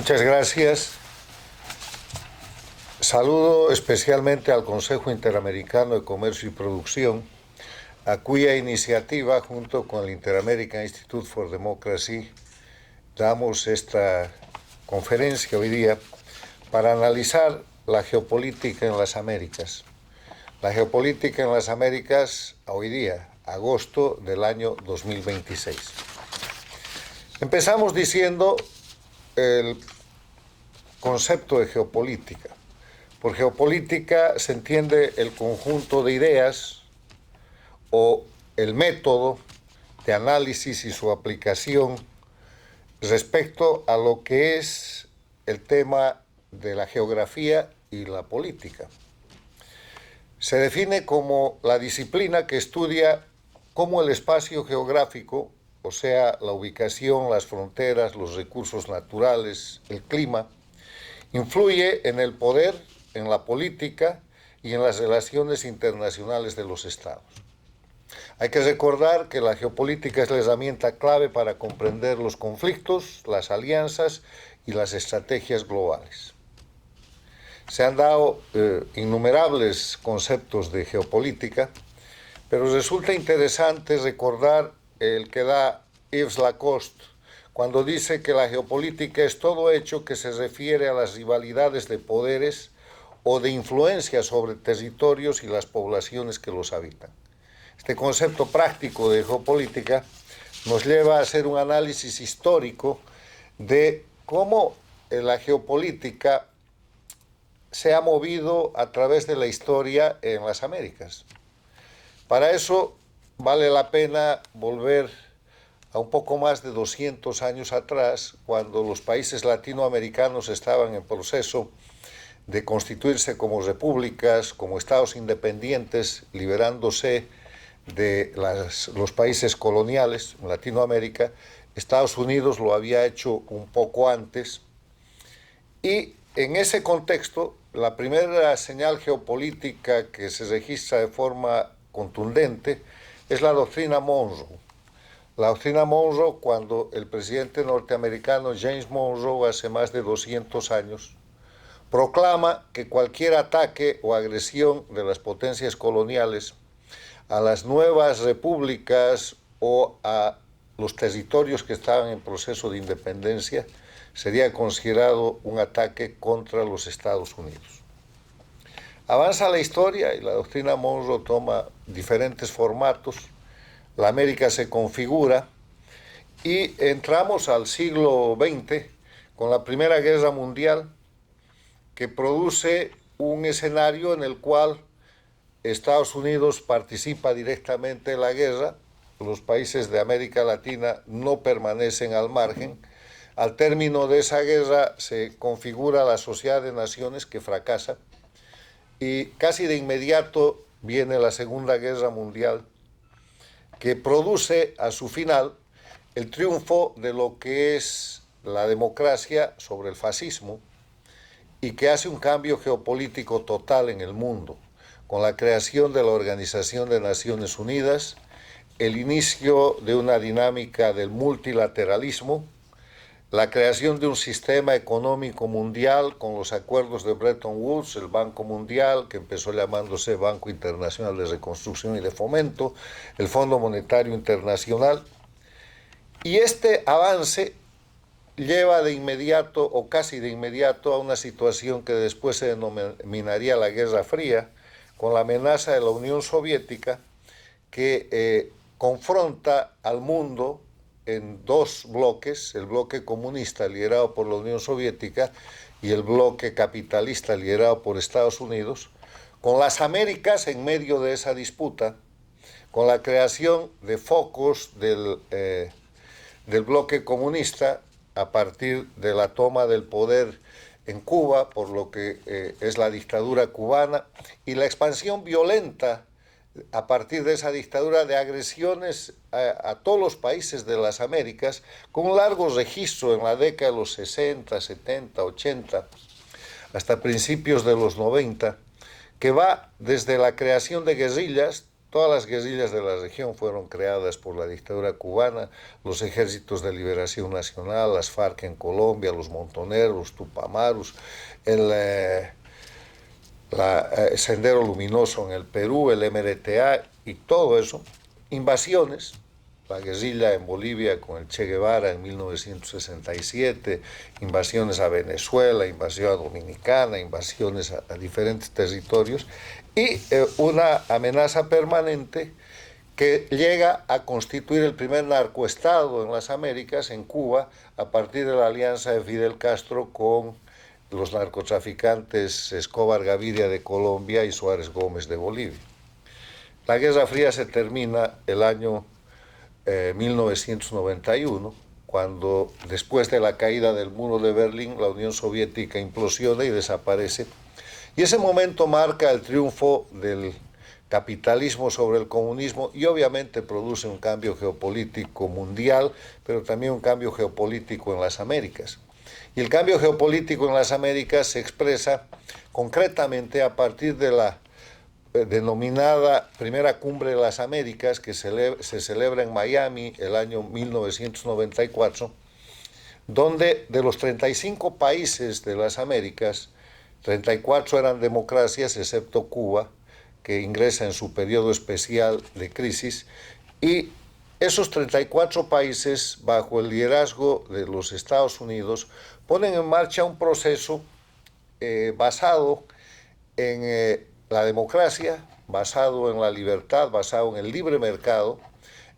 Muchas gracias. Saludo especialmente al Consejo Interamericano de Comercio y Producción, a cuya iniciativa, junto con el Inter-American Institute for Democracy, damos esta conferencia hoy día para analizar la geopolítica en las Américas. La geopolítica en las Américas hoy día, agosto del año 2026. Empezamos diciendo el concepto de geopolítica. Por geopolítica se entiende el conjunto de ideas o el método de análisis y su aplicación respecto a lo que es el tema de la geografía y la política. Se define como la disciplina que estudia cómo el espacio geográfico, o sea, la ubicación, las fronteras, los recursos naturales, el clima, influye en el poder, en la política y en las relaciones internacionales de los estados. Hay que recordar que la geopolítica es la herramienta clave para comprender los conflictos, las alianzas y las estrategias globales. Se han dado innumerables conceptos de geopolítica, pero resulta interesante recordar el que da Yves Lacoste cuando dice que la geopolítica es todo hecho que se refiere a las rivalidades de poderes o de influencia sobre territorios y las poblaciones que los habitan. Este concepto práctico de geopolítica nos lleva a hacer un análisis histórico de cómo la geopolítica se ha movido a través de la historia en las Américas. Para eso vale la pena volver a un poco más de 200 años atrás, cuando los países latinoamericanos estaban en proceso de constituirse como repúblicas, como estados independientes, liberándose de los países coloniales en Latinoamérica. Estados Unidos lo había hecho un poco antes. Y en ese contexto, la primera señal geopolítica que se registra de forma contundente es la doctrina Monroe. La doctrina Monroe, cuando el presidente norteamericano James Monroe, hace más de 200 años, proclama que cualquier ataque o agresión de las potencias coloniales a las nuevas repúblicas o a los territorios que estaban en proceso de independencia sería considerado un ataque contra los Estados Unidos. Avanza la historia y la doctrina Monroe toma diferentes formatos, la América se configura y entramos al siglo XX con la Primera Guerra Mundial, que produce un escenario en el cual Estados Unidos participa directamente en la guerra, los países de América Latina no permanecen al margen. Al término de esa guerra se configura la Sociedad de Naciones, que fracasa, y casi de inmediato viene la Segunda Guerra Mundial, que produce a su final el triunfo de lo que es la democracia sobre el fascismo y que hace un cambio geopolítico total en el mundo, con la creación de la Organización de Naciones Unidas, el inicio de una dinámica del multilateralismo, la creación de un sistema económico mundial con los acuerdos de Bretton Woods, el Banco Mundial, que empezó llamándose Banco Internacional de Reconstrucción y de Fomento, el Fondo Monetario Internacional. Y este avance lleva de inmediato o casi de inmediato a una situación que después se denominaría la Guerra Fría, con la amenaza de la Unión Soviética, que confronta al mundo en dos bloques, el bloque comunista liderado por la Unión Soviética y el bloque capitalista liderado por Estados Unidos, con las Américas en medio de esa disputa, con la creación de focos del bloque comunista a partir de la toma del poder en Cuba, por lo que es la dictadura cubana, y la expansión violenta a partir de esa dictadura de agresiones a todos los países de las Américas, con un largo registro en la década de los 60, 70, 80, hasta principios de los 90, que va desde la creación de guerrillas, Todas las guerrillas de la región fueron creadas por la dictadura cubana, los ejércitos de liberación nacional, las FARC en Colombia, los montoneros, los tupamarus, el Sendero Luminoso en el Perú, el MRTA y todo eso. Invasiones, la guerrilla en Bolivia con el Che Guevara en 1967, invasiones a Venezuela, invasión a Dominicana, invasiones a diferentes territorios y una amenaza permanente que llega a constituir el primer narcoestado en las Américas, en Cuba, a partir de la alianza de Fidel Castro con los narcotraficantes Escobar Gaviria de Colombia y Suárez Gómez de Bolivia. La Guerra Fría se termina el año 1991, cuando después de la caída del muro de Berlín, la Unión Soviética implosiona y desaparece. Y ese momento marca el triunfo del capitalismo sobre el comunismo y obviamente produce un cambio geopolítico mundial, pero también un cambio geopolítico en las Américas. Y el cambio geopolítico en las Américas se expresa concretamente a partir de la denominada Primera Cumbre de las Américas, que se celebra en Miami el año 1994, donde de los 35 países de las Américas, 34 eran democracias, excepto Cuba, que ingresa en su periodo especial de crisis, y esos 34 países, bajo el liderazgo de los Estados Unidos, ponen en marcha un proceso basado en la democracia, basado en la libertad, basado en el libre mercado,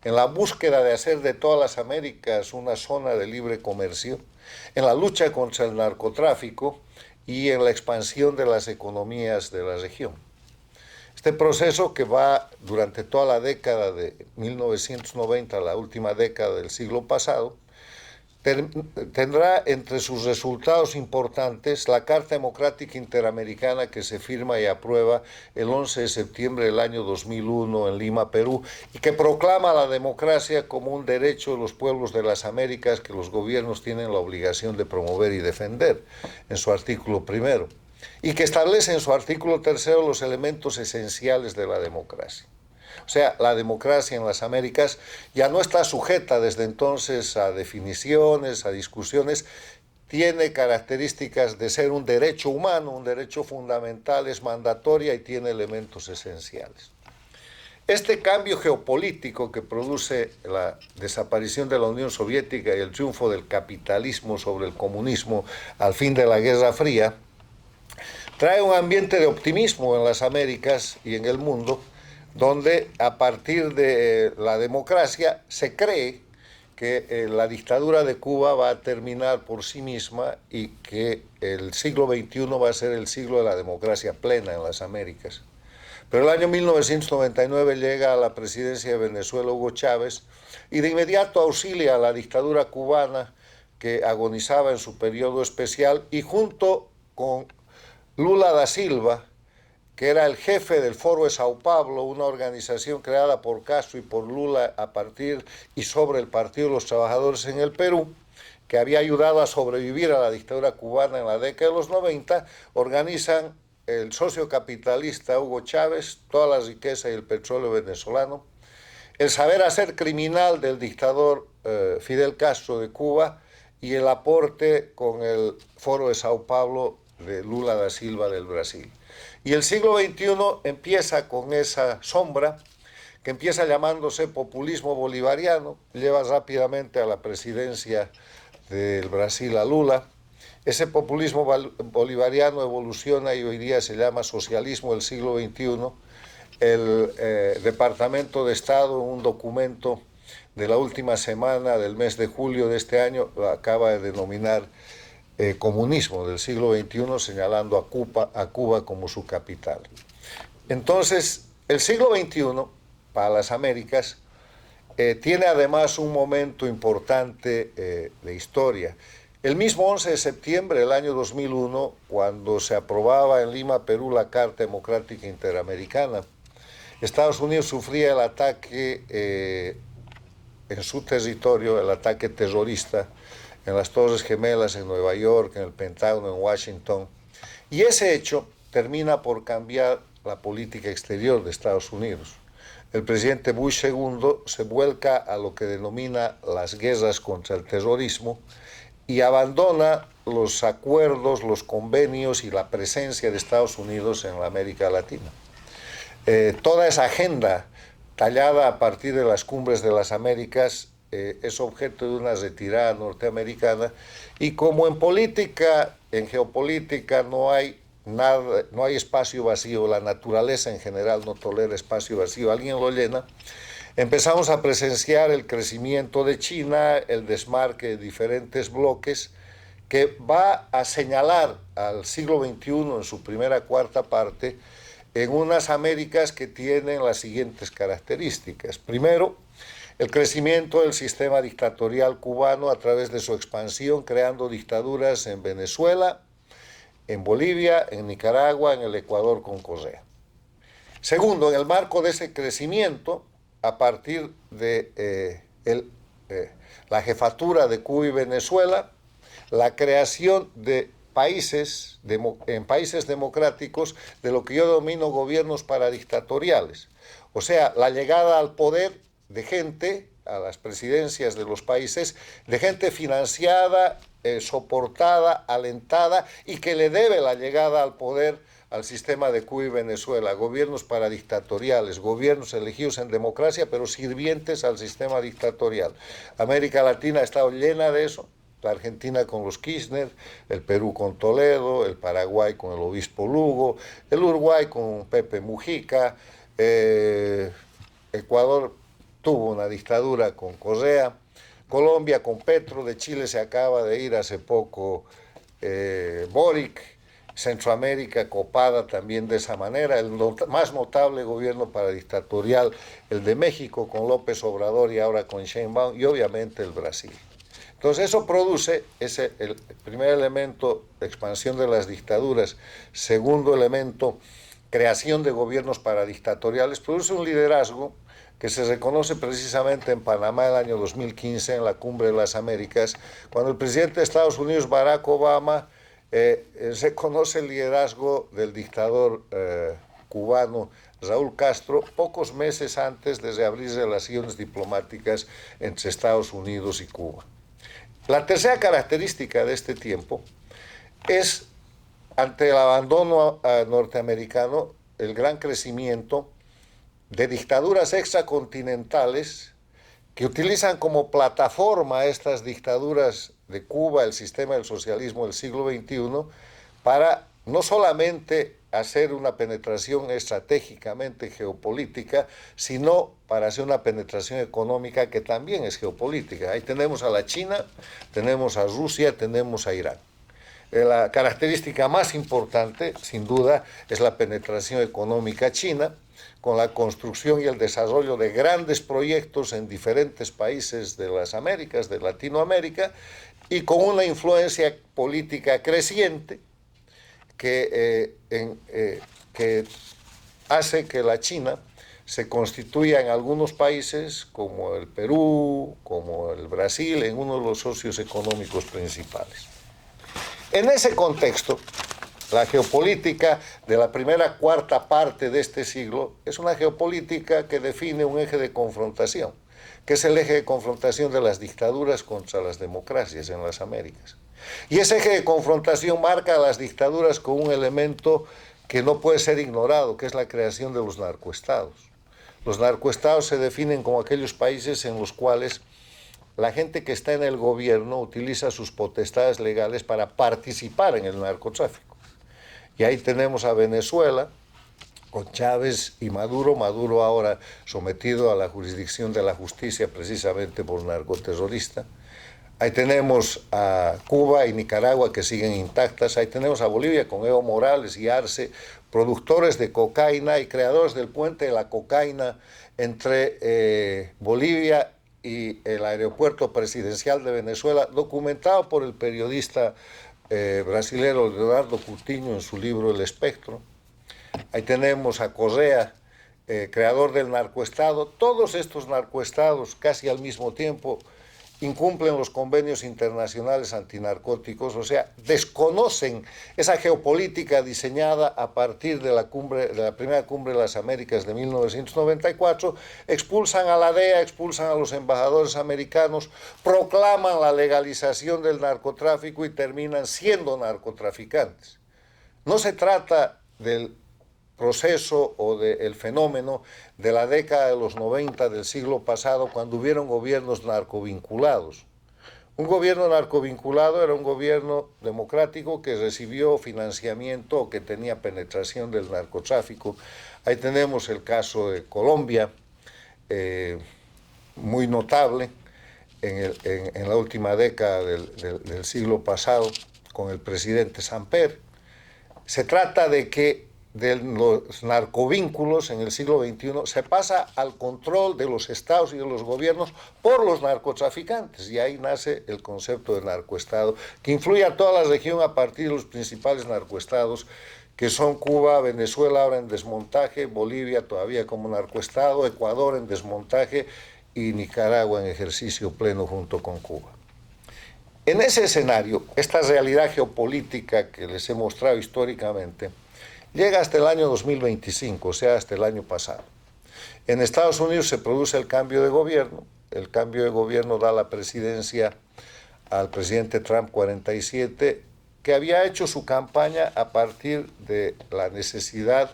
en la búsqueda de hacer de todas las Américas una zona de libre comercio, en la lucha contra el narcotráfico y en la expansión de las economías de la región. Este proceso, que va durante toda la década de 1990, la última década del siglo pasado, tendrá entre sus resultados importantes la Carta Democrática Interamericana, que se firma y aprueba el 11 de septiembre del año 2001 en Lima, Perú, y que proclama la democracia como un derecho de los pueblos de las Américas que los gobiernos tienen la obligación de promover y defender, en su artículo primero, y que establece en su artículo tercero los elementos esenciales de la democracia. O sea, la democracia en las Américas ya no está sujeta desde entonces a definiciones, a discusiones, tiene características de ser un derecho humano, un derecho fundamental, es mandatoria y tiene elementos esenciales. Este cambio geopolítico que produce la desaparición de la Unión Soviética y el triunfo del capitalismo sobre el comunismo al fin de la Guerra Fría, trae un ambiente de optimismo en las Américas y en el mundo, donde a partir de la democracia se cree que la dictadura de Cuba va a terminar por sí misma y que el siglo XXI va a ser el siglo de la democracia plena en las Américas. Pero el año 1999 llega a la presidencia de Venezuela Hugo Chávez y de inmediato auxilia a la dictadura cubana, que agonizaba en su periodo especial, y junto con Lula da Silva, que era el jefe del Foro de Sao Paulo, una organización creada por Castro y por Lula a partir y sobre el Partido de los Trabajadores en el Perú, que había ayudado a sobrevivir a la dictadura cubana en la década de los 90, organizan el socio capitalista Hugo Chávez, toda la riqueza y el petróleo venezolano, el saber hacer criminal del dictador Fidel Castro de Cuba y el aporte con el Foro de Sao Paulo de Lula da Silva del Brasil. Y el siglo XXI empieza con esa sombra, que empieza llamándose populismo bolivariano, lleva rápidamente a la presidencia del Brasil a Lula. Ese populismo bolivariano evoluciona y hoy día se llama socialismo del siglo XXI. El Departamento de Estado, en un documento de la última semana del mes de julio de este año, lo acaba de denominar comunismo del siglo XXI, señalando a Cuba como su capital. Entonces, el siglo XXI, para las Américas, tiene además un momento importante de historia. El mismo 11 de septiembre del año 2001, cuando se aprobaba en Lima, Perú, la Carta Democrática Interamericana, Estados Unidos sufría el ataque en su territorio, el ataque terrorista, en las Torres Gemelas en Nueva York, en el Pentágono en Washington. Y ese hecho termina por cambiar la política exterior de Estados Unidos. el presidente Bush segundo se vuelca a lo que denomina las guerras contra el terrorismo y abandona los acuerdos, los convenios y la presencia de Estados Unidos en la América Latina. Toda esa agenda tallada a partir de las cumbres de las Américas es objeto de una retirada norteamericana, y como en política, en geopolítica no hay nada, no hay espacio vacío, la naturaleza en general no tolera espacio vacío, alguien lo llena. Empezamos a presenciar el crecimiento de China, el desmarque de diferentes bloques, que va a señalar al siglo XXI en su primera cuarta parte en unas Américas que tienen las siguientes características. Primero, el crecimiento del sistema dictatorial cubano a través de su expansión, creando dictaduras en Venezuela, en Bolivia, en Nicaragua, en el Ecuador con Correa. Segundo, en el marco de ese crecimiento, a partir de la jefatura de Cuba y Venezuela, la creación de países, en países democráticos, de lo que yo denomino gobiernos paradictatoriales. O sea, la llegada al poder de gente, a las presidencias de los países, de gente financiada, soportada, alentada, y que le debe la llegada al poder al sistema de Cuba y Venezuela, gobiernos paradictatoriales, gobiernos elegidos en democracia, pero sirvientes al sistema dictatorial. América Latina ha estado llena de eso, la Argentina con los Kirchner, el Perú con Toledo, el Paraguay con el obispo Lugo, el Uruguay con Pepe Mujica, Ecuador tuvo una dictadura con Correa, Colombia con Petro, de Chile se acaba de ir hace poco Boric, Centroamérica copada también de esa manera, el más notable gobierno paradictatorial, el de México con López Obrador y ahora con Sheinbaum, y obviamente el Brasil. Entonces eso produce, el primer elemento, expansión de las dictaduras. Segundo elemento, creación de gobiernos paradictatoriales, produce un liderazgo que se reconoce precisamente en Panamá el año 2015, en la Cumbre de las Américas, cuando el presidente de Estados Unidos, Barack Obama, reconoce el liderazgo del dictador cubano Raúl Castro, pocos meses antes de reabrir relaciones diplomáticas entre Estados Unidos y Cuba. La tercera característica de este tiempo es, ante el abandono norteamericano, el gran crecimiento de dictaduras extracontinentales que utilizan como plataforma estas dictaduras de Cuba, el sistema del socialismo del siglo XXI, para no solamente hacer una penetración estratégicamente geopolítica, sino para hacer una penetración económica que también es geopolítica. Ahí tenemos a la China, tenemos a Rusia, tenemos a Irán. La característica más importante, sin duda, es la penetración económica china, con la construcción y el desarrollo de grandes proyectos en diferentes países de las Américas, de Latinoamérica, y con una influencia política creciente que hace que la China se constituya en algunos países, como el Perú, como el Brasil, en uno de los socios económicos principales. En ese contexto, la geopolítica de la primera cuarta parte de este siglo es una geopolítica que define un eje de confrontación, que es el eje de confrontación de las dictaduras contra las democracias en las Américas. Y ese eje de confrontación marca a las dictaduras con un elemento que no puede ser ignorado, que es la creación de los narcoestados. Los narcoestados se definen como aquellos países en los cuales la gente que está en el gobierno utiliza sus potestades legales para participar en el narcotráfico. Y ahí tenemos a Venezuela, con Chávez y Maduro, Maduro ahora sometido a la jurisdicción de la justicia precisamente por narcoterrorista. Ahí tenemos a Cuba y Nicaragua que siguen intactas. Ahí tenemos a Bolivia con Evo Morales y Arce, productores de cocaína y creadores del puente de la cocaína entre Bolivia y el aeropuerto presidencial de Venezuela, documentado por el periodista brasilero Leonardo Coutinho en su libro El Espectro. Ahí tenemos a Correa, creador del narcoestado. Todos estos narcoestados casi al mismo tiempo incumplen los convenios internacionales antinarcóticos, o sea, desconocen esa geopolítica diseñada a partir de la primera cumbre de las Américas de 1994, expulsan a la DEA, expulsan a los embajadores americanos, proclaman la legalización del narcotráfico y terminan siendo narcotraficantes. No se trata del proceso o del fenómeno de la década de los 90 del siglo pasado, cuando hubieron gobiernos narcovinculados. Un gobierno narcovinculado era un gobierno democrático que recibió financiamiento o que tenía penetración del narcotráfico. Ahí tenemos el caso de Colombia, muy notable en la última década del siglo pasado, con el presidente Samper. Se trata de que de los narcovínculos en el siglo XXI se pasa al control de los estados y de los gobiernos por los narcotraficantes, y ahí nace el concepto de narcoestado, que influye a toda la región a partir de los principales narcoestados, que son Cuba, Venezuela ahora en desmontaje, Bolivia todavía como narcoestado, Ecuador en desmontaje y Nicaragua en ejercicio pleno junto con Cuba. En ese escenario, esta realidad geopolítica que les he mostrado históricamente, llega hasta el año 2025, o sea, hasta el año pasado. En Estados Unidos se produce el cambio de gobierno. El cambio de gobierno da la presidencia al presidente Trump 47, que había hecho su campaña a partir de la necesidad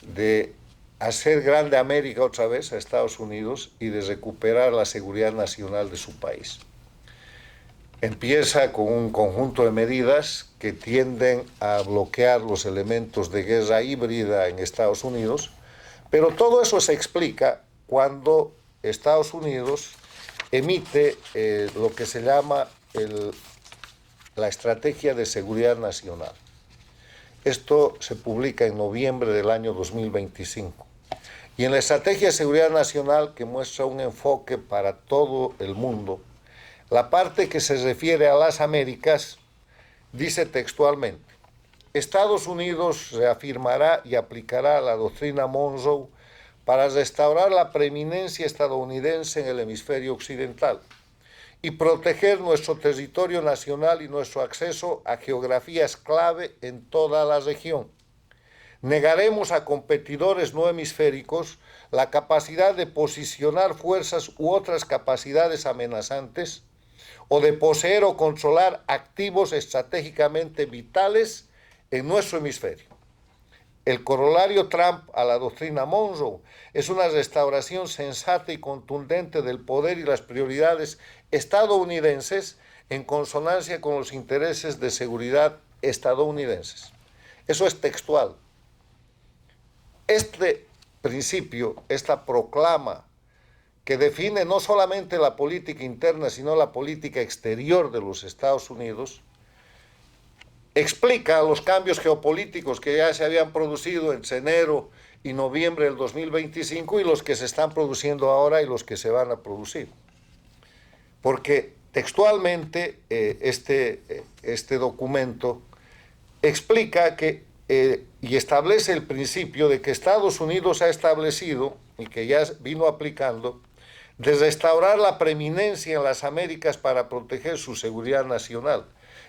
de hacer grande América otra vez, a Estados Unidos, y de recuperar la seguridad nacional de su país. Empieza con un conjunto de medidas que tienden a bloquear los elementos de guerra híbrida en Estados Unidos, pero todo eso se explica cuando Estados Unidos emite lo que se llama la Estrategia de Seguridad Nacional. Esto se publica en noviembre del año 2025. Y en la Estrategia de Seguridad Nacional, que muestra un enfoque para todo el mundo, la parte que se refiere a las Américas dice textualmente: Estados Unidos reafirmará y aplicará la doctrina Monroe para restaurar la preeminencia estadounidense en el hemisferio occidental y proteger nuestro territorio nacional y nuestro acceso a geografías clave en toda la región. Negaremos a competidores no hemisféricos la capacidad de posicionar fuerzas u otras capacidades amenazantes, o de poseer o controlar activos estratégicamente vitales en nuestro hemisferio. El corolario Trump a la doctrina Monroe es una restauración sensata y contundente del poder y las prioridades estadounidenses en consonancia con los intereses de seguridad estadounidenses. Eso es textual. Este principio, esta proclama que define no solamente la política interna, sino la política exterior de los Estados Unidos, explica los cambios geopolíticos que ya se habían producido entre enero y noviembre del 2025 y los que se están produciendo ahora y los que se van a producir. Porque textualmente este documento explica que y establece el principio de que Estados Unidos ha establecido, y que ya vino aplicando, de restaurar la preeminencia en las Américas para proteger su seguridad nacional.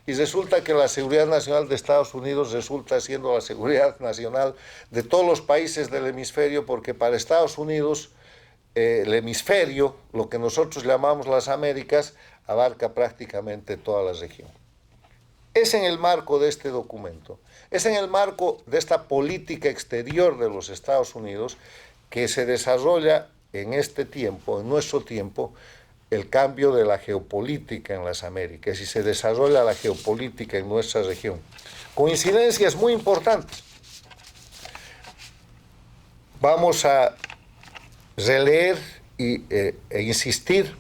Y resulta que la seguridad nacional de Estados Unidos resulta siendo la seguridad nacional de todos los países del hemisferio, porque para Estados Unidos el hemisferio, lo que nosotros llamamos las Américas, abarca prácticamente toda la región. Es en el marco de este documento, es en el marco de esta política exterior de los Estados Unidos que se desarrolla en este tiempo, en nuestro tiempo, el cambio de la geopolítica en las Américas, y se desarrolla la geopolítica en nuestra región. Coincidencias muy importantes. Vamos a releer e insistir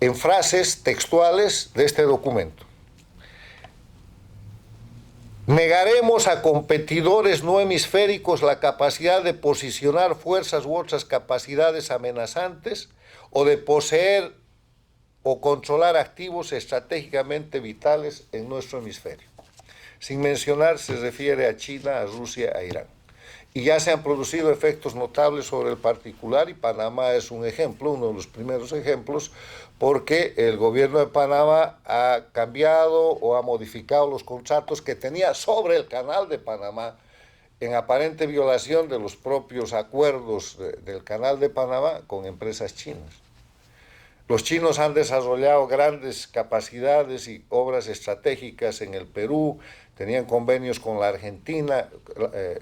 en frases textuales de este documento. Negaremos a competidores no hemisféricos la capacidad de posicionar fuerzas u otras capacidades amenazantes o de poseer o controlar activos estratégicamente vitales en nuestro hemisferio. Sin mencionar, se refiere a China, a Rusia, a Irán. Y ya se han producido efectos notables sobre el particular, y Panamá es un ejemplo, uno de los primeros ejemplos, porque el gobierno de Panamá ha cambiado o ha modificado los contratos que tenía sobre el Canal de Panamá en aparente violación de los propios acuerdos del Canal de Panamá con empresas chinas. Los chinos han desarrollado grandes capacidades y obras estratégicas en el Perú, tenían convenios con la Argentina,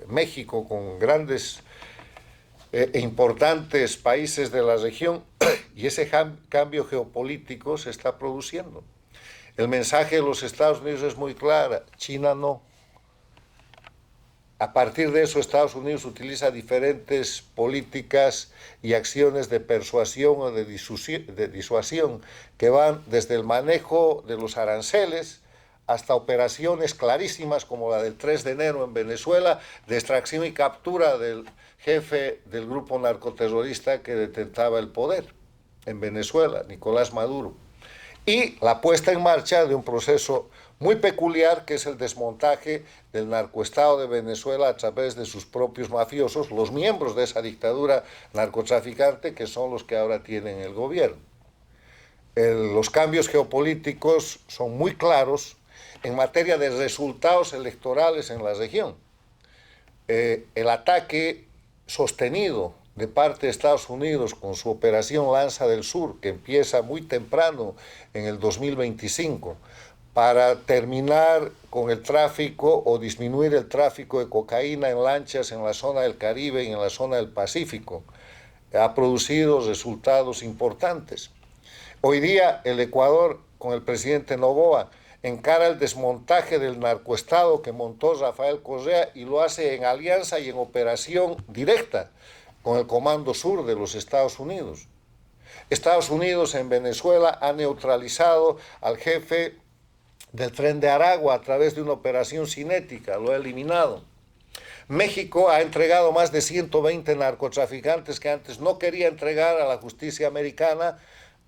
México, con grandes e importantes países de la región, y ese cambio geopolítico se está produciendo. El mensaje de los Estados Unidos es muy claro: China no. A partir de eso, Estados Unidos utiliza diferentes políticas y acciones de persuasión o de disuasión que van desde el manejo de los aranceles hasta operaciones clarísimas como la del 3 de enero en Venezuela, de extracción y captura del jefe del grupo narcoterrorista que detentaba el poder en Venezuela, Nicolás Maduro, y la puesta en marcha de un proceso muy peculiar que es el desmontaje del narcoestado de Venezuela a través de sus propios mafiosos, los miembros de esa dictadura narcotraficante que son los que ahora tienen el gobierno. Los cambios geopolíticos son muy claros en materia de resultados electorales en la región. El ataque sostenido de parte de Estados Unidos con su operación Lanza del Sur, que empieza muy temprano en el 2025, para terminar con el tráfico o disminuir el tráfico de cocaína en lanchas en la zona del Caribe y en la zona del Pacífico, ha producido resultados importantes. Hoy día el Ecuador, con el presidente Noboa, encara el desmontaje del narcoestado que montó Rafael Correa y lo hace en alianza y en operación directa con el Comando Sur de los Estados Unidos. Estados Unidos en Venezuela ha neutralizado al jefe del Tren de Aragua a través de una operación cinética, lo ha eliminado. México ha entregado más de 120 narcotraficantes que antes no quería entregar a la justicia americana,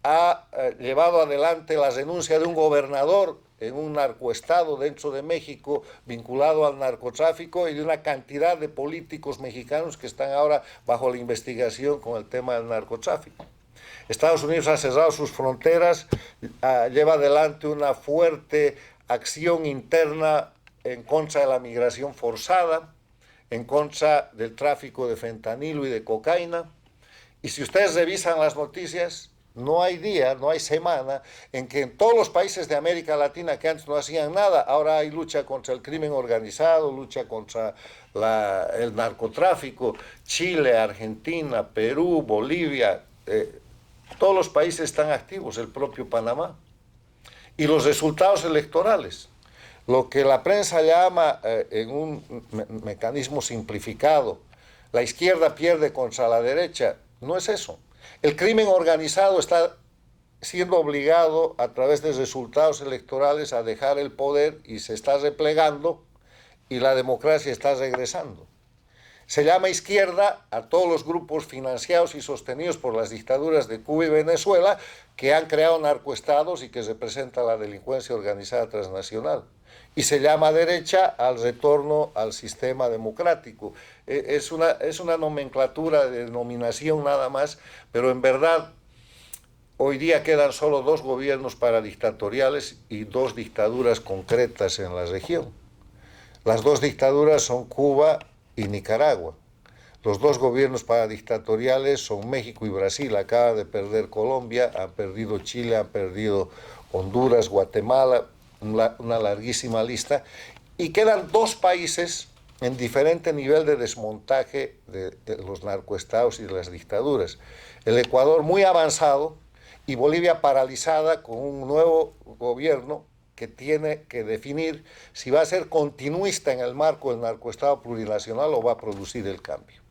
ha llevado adelante la renuncia de un gobernador en un narcoestado dentro de México vinculado al narcotráfico y de una cantidad de políticos mexicanos que están ahora bajo la investigación con el tema del narcotráfico. Estados Unidos ha cerrado sus fronteras, lleva adelante una fuerte acción interna en contra de la migración forzada, en contra del tráfico de fentanilo y de cocaína. Y si ustedes revisan las noticias, no hay día, no hay semana en que en todos los países de América Latina que antes no hacían nada, ahora hay lucha contra el crimen organizado, lucha contra el narcotráfico. Chile, Argentina, Perú, Bolivia, todos los países están activos, el propio Panamá. Y los resultados electorales, lo que la prensa llama en un mecanismo simplificado, la izquierda pierde contra la derecha, no es eso. El crimen organizado está siendo obligado a través de resultados electorales a dejar el poder y se está replegando y la democracia está regresando. Se llama izquierda a todos los grupos financiados y sostenidos por las dictaduras de Cuba y Venezuela que han creado narcoestados y que representan la delincuencia organizada transnacional. Y se llama derecha al retorno al sistema democrático. Es una nomenclatura de denominación nada más, pero en verdad hoy día quedan solo 2 gobiernos paradictatoriales y 2 dictaduras concretas en la región. Las 2 dictaduras son Cuba y Nicaragua. Los 2 gobiernos paradictatoriales son México y Brasil. Acaba de perder Colombia, han perdido Chile, han perdido Honduras, Guatemala, una larguísima lista. Y quedan 2 países en diferente nivel de desmontaje de los narcoestados y de las dictaduras. El Ecuador muy avanzado y Bolivia paralizada con un nuevo gobierno que tiene que definir si va a ser continuista en el marco del narcoestado plurinacional o va a producir el cambio.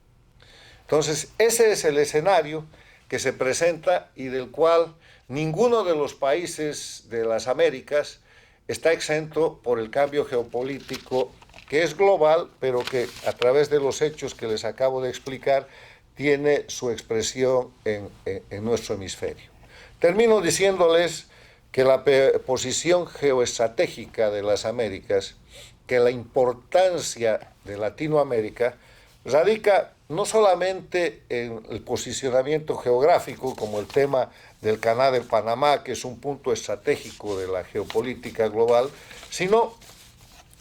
Entonces, ese es el escenario que se presenta y del cual ninguno de los países de las Américas está exento por el cambio geopolítico que es global, pero que a través de los hechos que les acabo de explicar tiene su expresión en nuestro hemisferio. Termino diciéndoles que la posición geoestratégica de las Américas, que la importancia de Latinoamérica, radica no solamente en el posicionamiento geográfico, como el tema del Canal de Panamá, que es un punto estratégico de la geopolítica global, sino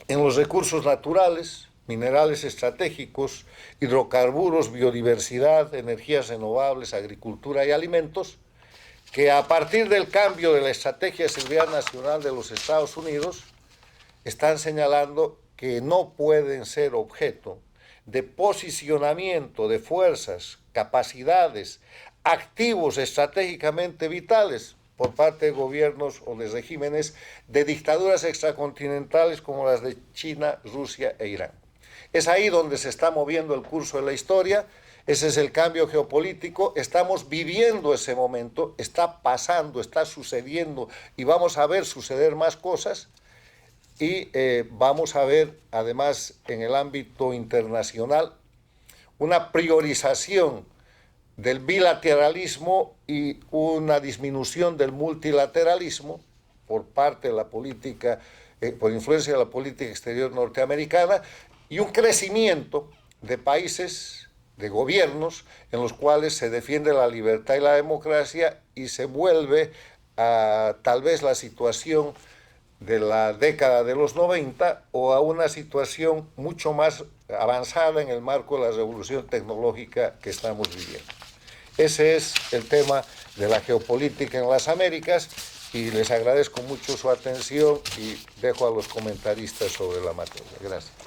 en los recursos naturales, minerales estratégicos, hidrocarburos, biodiversidad, energías renovables, agricultura y alimentos, que a partir del cambio de la Estrategia de Seguridad Nacional de los Estados Unidos, están señalando que no pueden ser objeto de posicionamiento de fuerzas, capacidades, activos estratégicamente vitales por parte de gobiernos o de regímenes de dictaduras extracontinentales como las de China, Rusia e Irán. Es ahí donde se está moviendo el curso de la historia. Ese es el cambio geopolítico, estamos viviendo ese momento, está pasando, está sucediendo y vamos a ver suceder más cosas y vamos a ver además en el ámbito internacional una priorización del bilateralismo y una disminución del multilateralismo por parte de la política, por influencia de la política exterior norteamericana y un crecimiento de países, de gobiernos en los cuales se defiende la libertad y la democracia y se vuelve a tal vez la situación de la década de los 90 o a una situación mucho más avanzada en el marco de la revolución tecnológica que estamos viviendo. Ese es el tema de la geopolítica en las Américas y les agradezco mucho su atención y dejo a los comentaristas sobre la materia. Gracias.